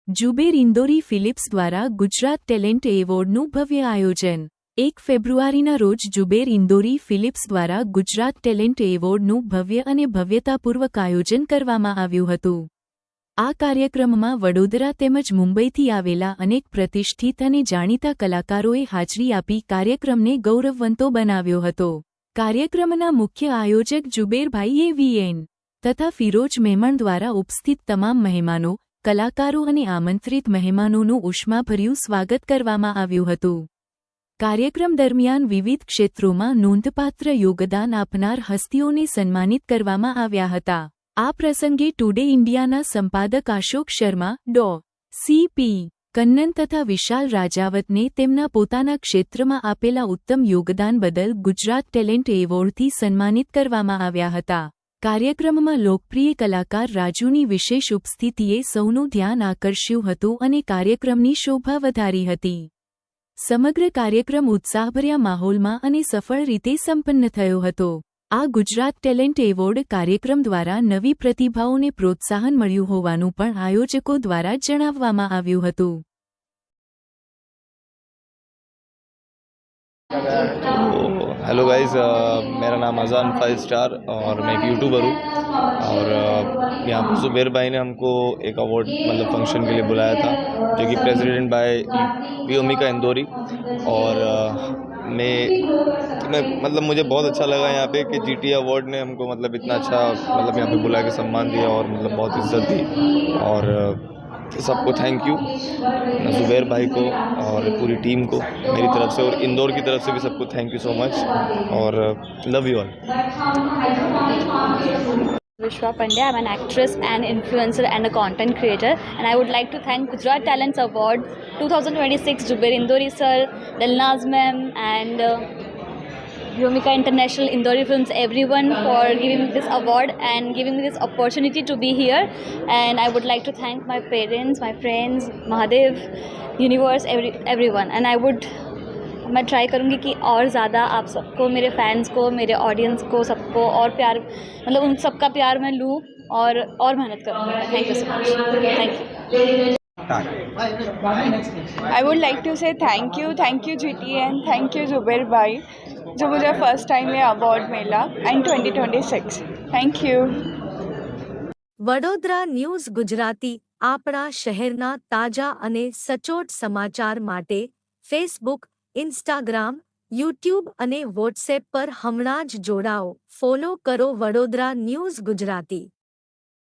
Zuber Indori Phillips દ્વારા Gujarat talent એવોર્ડનું ભવ્ય આયોજન 1 ફેબ્રુઆરીના રોજ જુબેર ઇન્દોરી ફિલિપ્સ દ્વારા ગુજરાત ટેલેન્ટ એવોર્ડનું ભવ્ય અને ભવ્યતાપૂર્વક આયોજન કરવામાં આવ્યું હતું. આ કાર્યક્રમમાં વડોદરા તેમજ મુંબઈથી આવેલા અનેક પ્રતિષ્ઠિત અને જાણીતા કલાકારોએ હાજરી આપી કાર્યક્રમને ગૌરવવંતો બનાવ્યો હતો. કાર્યક્રમના મુખ્ય આયોજક જુબેરભાઈ વીએન તથા ફિરોજ મહેમણ દ્વારા ઉપસ્થિત તમામ મહેમાનો, કલાકારો અને આમંત્રિત મહેમાનોનું ઉષ્માભર્યું સ્વાગત કરવામાં આવ્યું હતું. કાર્યક્રમ દરમિયાન વિવિધ ક્ષેત્રોમાં નોંધપાત્ર યોગદાન આપનાર હસ્તીઓને સન્માનિત કરવામાં આવ્યા હતા. આ પ્રસંગે ટુડે ઇન્ડિયાના સંપાદક અશોક શર્મા, ડો. સી.પી. કન્નન તથા વિશાલ રાજાવતને તેમના પોતાના ક્ષેત્રમાં આપેલા ઉત્તમ યોગદાન બદલ ગુજરાત ટેલેન્ટ એવોર્ડથી સન્માનિત કરવામાં આવ્યા હતા. કાર્યક્રમમાં લોકપ્રિય કલાકાર રાજુની વિશેષ ઉપસ્થિતિએ સૌનું ધ્યાન આકર્ષ્યું હતું અને કાર્યક્રમની શોભા વધારી હતી. સમગ્ર કાર્યક્રમ ઉત્સાહભર્યા માહોલમાં અને સફળ રીતે સંપન્ન થયો હતો. આ ગુજરાત ટેલેન્ટ એવોર્ડ કાર્યક્રમ દ્વારા નવી પ્રતિભાઓને પ્રોત્સાહન મળ્યું હોવાનું પણ આયોજકો દ્વારા જણાવવામાં આવ્યું હતું. हेलो गाइस, मेरा नाम अजान 5 स्टार और मैं एक यूट्यूबर हूँ. और यहाँ पर जुबेर भाई ने हमको एक अवार्ड मतलब फंक्शन के लिए बुलाया था, जो कि प्रेसिडेंट बाय व्योमिका इंदौरी. और मैं मतलब मुझे बहुत अच्छा लगा यहाँ पे कि जीटी अवार्ड ने हमको मतलब इतना अच्छा मतलब यहाँ पे बुला के सम्मान दिया और मतलब बहुत इज्जत दी. और सबको थैंक यू, जुबेर भाई को और पूरी टीम को मेरी तरफ से, और इंदौर की तरफ से भी सबको थैंक यू सो मच और love you all. Vishwa Pandya. I'm an actress and influencer and a content creator, and I would like to thank Gujarat Talents Award 2026 Jubair Indori sir, Dalnaz ma'am, and Vyomika International Indori Films, everyone for giving me this award and giving me this opportunity to be here. And I would like to thank my parents, my friends, Mahadev, universe, everyone. And मैं try करूँगी कि और ज़्यादा आप सबको, मेरे fans को, मेरे ऑडियंस को, सबको और प्यार, मतलब उन सबका प्यार मैं लूँ और मेहनत करूँगी. Thank you so much. Thank you. I would like to say thank you GT and thank you Zubair भाई, जो मुझे फर्स्ट टाइम ये अवार्ड मिला and 2026. Thank you. Vadodara news Gujarati આપણા શહેરના તાજા અને સચોટ સમાચાર માટે ફેસબુક, ઇન્સ્ટાગ્રામ, યુટ્યુબ અને વોટ્સએપ પર હમણાં જ જોડાઓ. ફોલો કરો વડોદરા ન્યૂઝ ગુજરાતી.